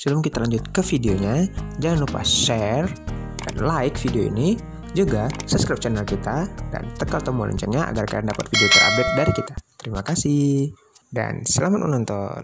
sebelum kita lanjut ke videonya, jangan lupa share dan like video ini, juga subscribe channel kita dan tekan tombol loncengnya agar kalian dapat video terupdate dari kita. Terima kasih dan selamat menonton.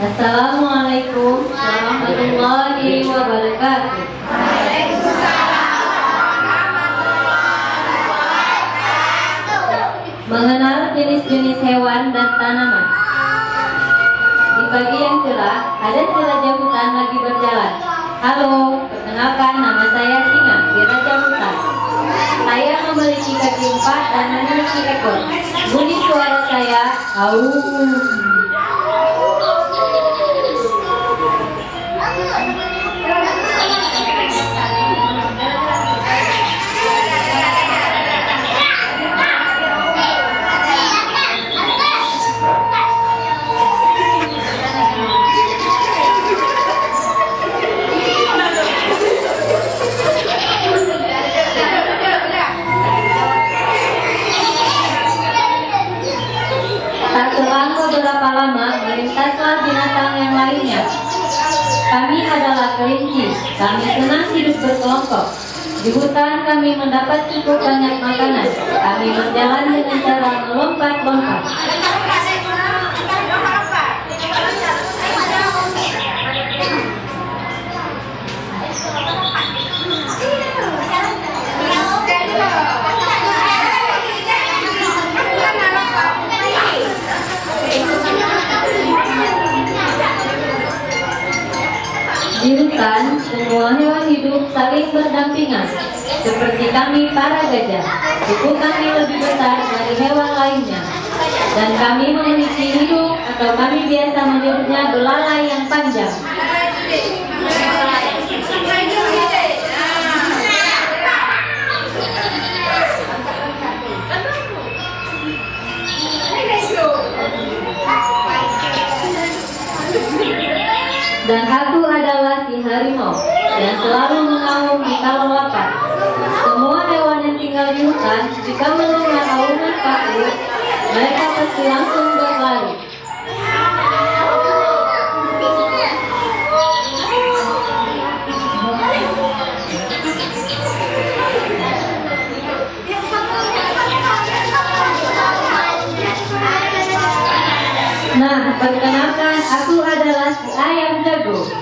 Assalamualaikum warahmatullahi wabarakatuh. Mengenal jenis-jenis hewan dan tanaman. Di pagi yang cerah, ada si raja hutan lagi berjalan. Halo, perkenalkan, nama saya Singa, si raja hutan. Saya memiliki kaki 4 dan memiliki ekor. Bunyi suara saya, au. Beberapa lama melintaslah binatang yang lainnya. Kami adalah kelinci. Kami senang hidup berkelompok. Di hutan kami mendapat cukup banyak makanan. Kami berjalan dengan cara melompat-lompat. Di hutan, semua hewan hidup saling berdampingan. Seperti kami para gajah, tubuh kami lebih besar dari hewan lainnya. Dan kami memiliki hidung atau kami biasa menyebutnya belalai yang panjang. Dan aku adalah si harimau yang selalu mengaum kalau lapar. Semua hewan yang tinggal di hutan, jika mendengar auman aku, mereka pasti langsung berlari. Nah, perkenalkan, aku adalah si ayam jago.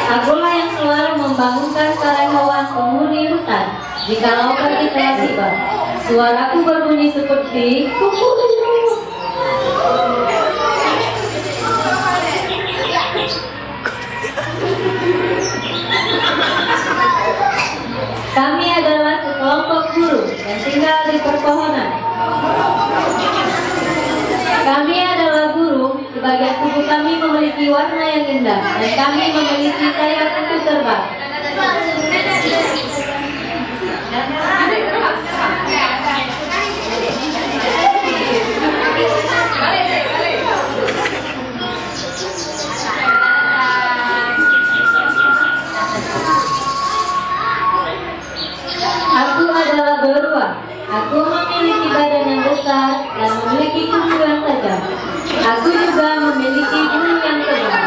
Akulah yang selalu membangunkan para hewan penghuni hutan. Jikalau pagi telah tiba, suaraku berbunyi seperti kuku. Kami adalah sekelompok burung yang tinggal di perpohonan. Kami adalah burung, sebagian tubuh kami memiliki warna yang indah, dan kami memiliki sayap untuk terbang. Aku adalah beruang. Aku memiliki badan yang besar dan memiliki kuku yang tajam. Aku juga memiliki bulu yang tebal.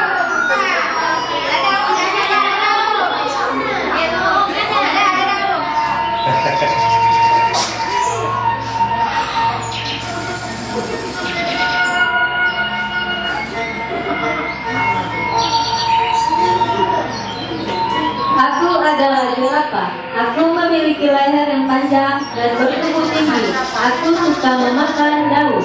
Aku adalah jerapah. Aku memiliki leher yang panjang dan bertubuh tinggi. Aku suka memakan daun.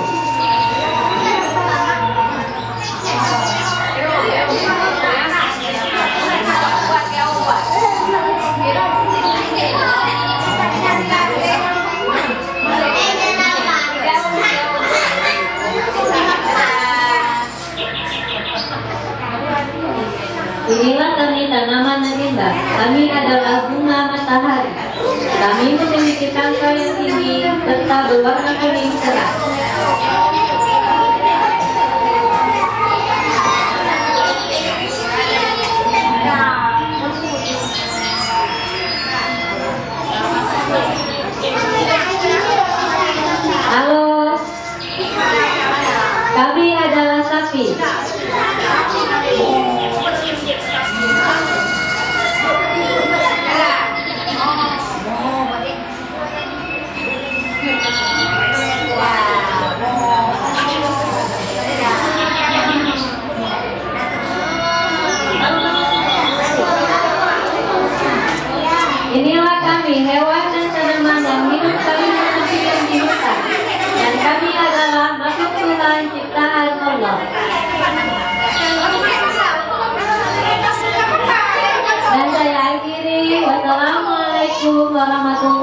Inilah kami tanaman yang indah. Kami adalah bunga matahari. Kami memiliki tangkai yang tinggi serta berwarna kuning cerah. Halo, kami adalah sapi. kami adalah makhluk Tuhan ciptaan Allah. Dan saya akhiri, wassalamualaikum warahmatullahi